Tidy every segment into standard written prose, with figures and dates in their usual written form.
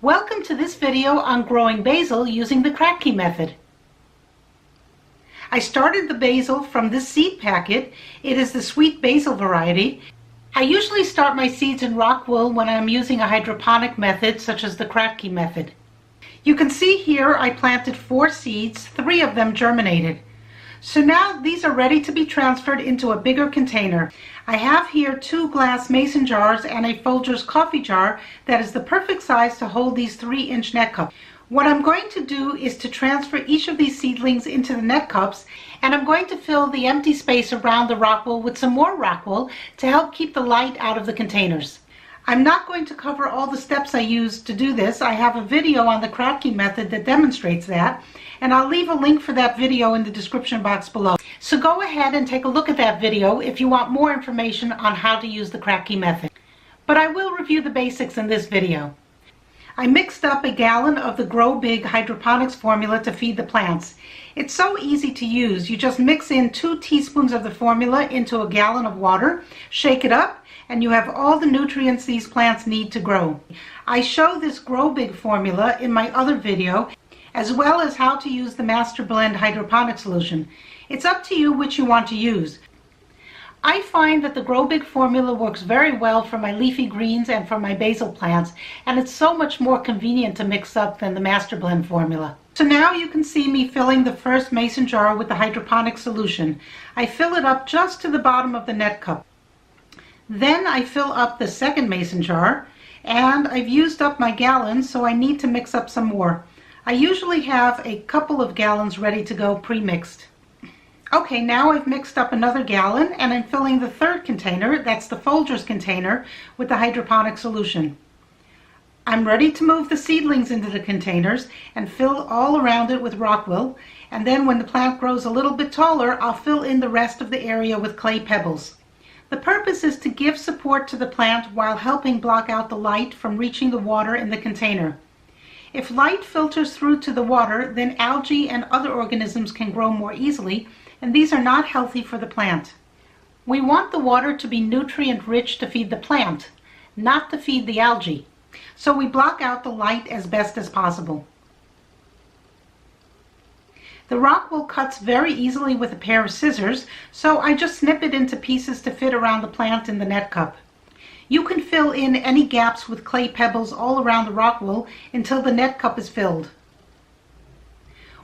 Welcome to this video on growing basil using the Kratky method. I started the basil from this seed packet. It is the sweet basil variety. I usually start my seeds in rock wool when I'm using a hydroponic method such as the Kratky method. You can see here I planted 4 seeds, 3 of them germinated. So now these are ready to be transferred into a bigger container. I have here 2 glass mason jars and a Folgers coffee jar that is the perfect size to hold these 3-inch net cups. What I'm going to do is to transfer each of these seedlings into the net cups, and I'm going to fill the empty space around the rock wool with some more rock wool to help keep the light out of the containers. I'm not going to cover all the steps I used to do this. I have a video on the Kratky method that demonstrates that, and I'll leave a link for that video in the description box below. So go ahead and take a look at that video if you want more information on how to use the Kratky method. But I will review the basics in this video. I mixed up a gallon of the Grow Big hydroponics formula to feed the plants. It's so easy to use. You just mix in 2 teaspoons of the formula into a gallon of water, shake it up, and you have all the nutrients these plants need to grow. I show this Grow Big formula in my other video, as well as how to use the Master Blend hydroponic solution. It's up to you which you want to use. I find that the Grow Big formula works very well for my leafy greens and for my basil plants, and it's so much more convenient to mix up than the Master Blend formula. So now you can see me filling the first mason jar with the hydroponic solution. I fill it up just to the bottom of the net cup. Then I fill up the second mason jar, and I've used up my gallons, so I need to mix up some more. I usually have a couple of gallons ready to go pre-mixed. Okay, now I've mixed up another gallon, and I'm filling the third container, that's the Folgers container, with the hydroponic solution. I'm ready to move the seedlings into the containers and fill all around it with rock wool, and then when the plant grows a little bit taller, I'll fill in the rest of the area with clay pebbles. The purpose is to give support to the plant while helping block out the light from reaching the water in the container. If light filters through to the water, then algae and other organisms can grow more easily, and these are not healthy for the plant. We want the water to be nutrient rich to feed the plant, not to feed the algae. So we block out the light as best as possible. The rock wool cuts very easily with a pair of scissors, so I just snip it into pieces to fit around the plant in the net cup. You can fill in any gaps with clay pebbles all around the rock wool until the net cup is filled.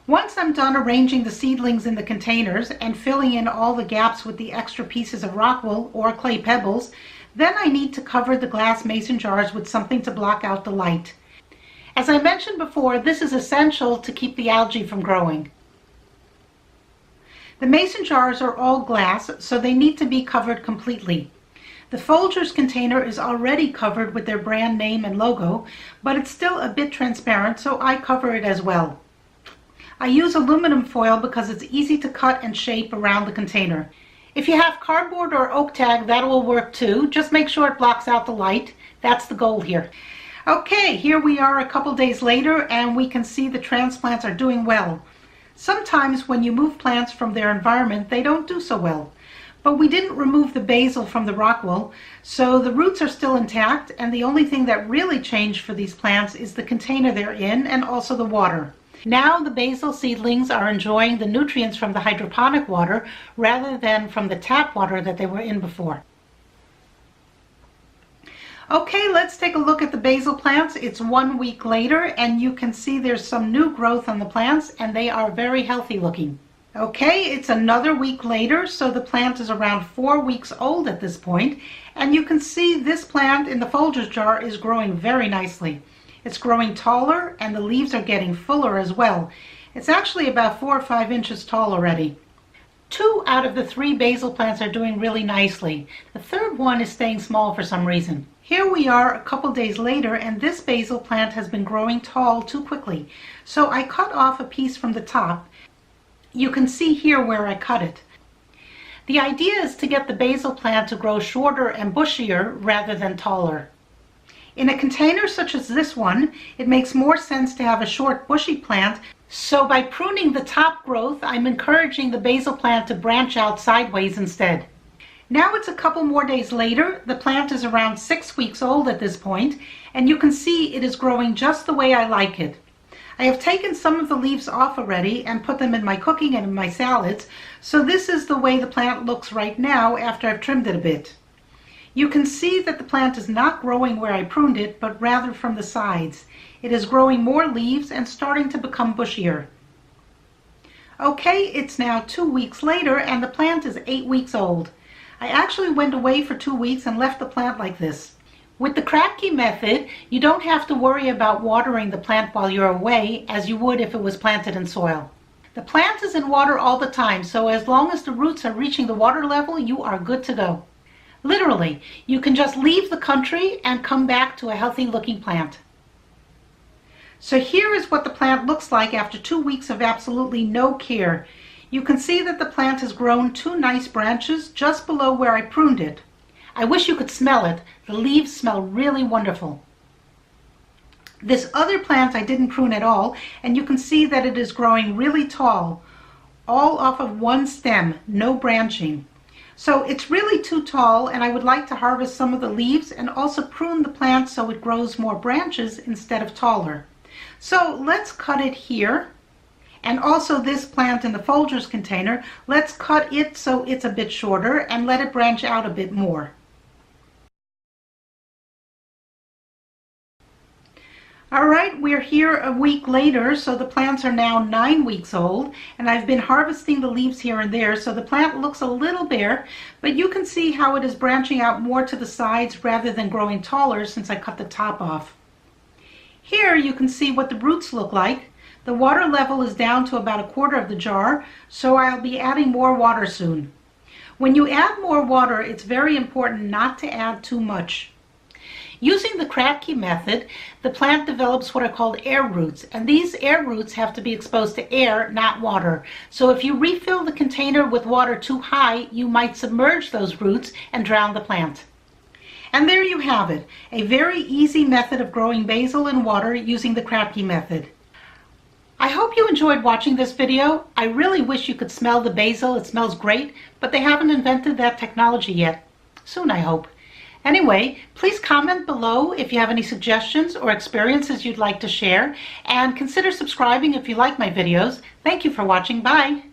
Once I'm done arranging the seedlings in the containers and filling in all the gaps with the extra pieces of rock wool or clay pebbles, then I need to cover the glass mason jars with something to block out the light. As I mentioned before, this is essential to keep the algae from growing. The mason jars are all glass, so they need to be covered completely. The Folgers container is already covered with their brand name and logo, but it's still a bit transparent, so I cover it as well. I use aluminum foil because it's easy to cut and shape around the container. If you have cardboard or oak tag, that will work too. Just make sure it blocks out the light. That's the goal here. Okay, here we are a couple days later, and we can see the transplants are doing well. Sometimes when you move plants from their environment, they don't do so well. But we didn't remove the basil from the rock wool, so the roots are still intact, and the only thing that really changed for these plants is the container they're in and also the water. Now the basil seedlings are enjoying the nutrients from the hydroponic water rather than from the tap water that they were in before. Okay, let's take a look at the basil plants. It's 1 week later, and you can see there's some new growth on the plants, and they are very healthy looking. Okay, it's another week later, so the plant is around 4 weeks old at this point, and you can see this plant in the Folgers jar is growing very nicely. It's growing taller, and the leaves are getting fuller as well. It's actually about 4 or 5 inches tall already. 2 out of the 3 basil plants are doing really nicely. The third one is staying small for some reason. Here we are a couple days later, and this basil plant has been growing tall too quickly. So I cut off a piece from the top. You can see here where I cut it. The idea is to get the basil plant to grow shorter and bushier rather than taller. In a container such as this one, it makes more sense to have a short bushy plant, so by pruning the top growth, I'm encouraging the basil plant to branch out sideways instead. Now it's a couple more days later. The plant is around 6 weeks old at this point, and you can see it is growing just the way I like it. I have taken some of the leaves off already and put them in my cooking and in my salads, so this is the way the plant looks right now after I've trimmed it a bit. You can see that the plant is not growing where I pruned it, but rather from the sides. It is growing more leaves and starting to become bushier. Okay, it's now 2 weeks later and the plant is 8 weeks old. I actually went away for 2 weeks and left the plant like this. With the Kratky method, you don't have to worry about watering the plant while you're away as you would if it was planted in soil. The plant is in water all the time, so as long as the roots are reaching the water level, you are good to go. Literally, you can just leave the country and come back to a healthy looking plant. So here is what the plant looks like after 2 weeks of absolutely no care. You can see that the plant has grown 2 nice branches just below where I pruned it. I wish you could smell it. The leaves smell really wonderful. This other plant I didn't prune at all, and you can see that it is growing really tall, all off of one stem, no branching. So it's really too tall, and I would like to harvest some of the leaves and also prune the plant so it grows more branches instead of taller. So let's cut it here. And also this plant in the Folgers container, let's cut it so it's a bit shorter and let it branch out a bit more. Alright, we're here a week later, so the plants are now 9 weeks old, and I've been harvesting the leaves here and there, so the plant looks a little bare, but you can see how it is branching out more to the sides rather than growing taller since I cut the top off. Here you can see what the roots look like. The water level is down to about 1/4 of the jar, so I'll be adding more water soon. When you add more water, it's very important not to add too much. Using the Kratky method, the plant develops what are called air roots, and these air roots have to be exposed to air, not water. So if you refill the container with water too high, you might submerge those roots and drown the plant. And there you have it, a very easy method of growing basil in water using the Kratky method. I hope you enjoyed watching this video. I really wish you could smell the basil. It smells great, but they haven't invented that technology yet. Soon, I hope. Anyway, please comment below if you have any suggestions or experiences you'd like to share, and consider subscribing if you like my videos. Thank you for watching. Bye!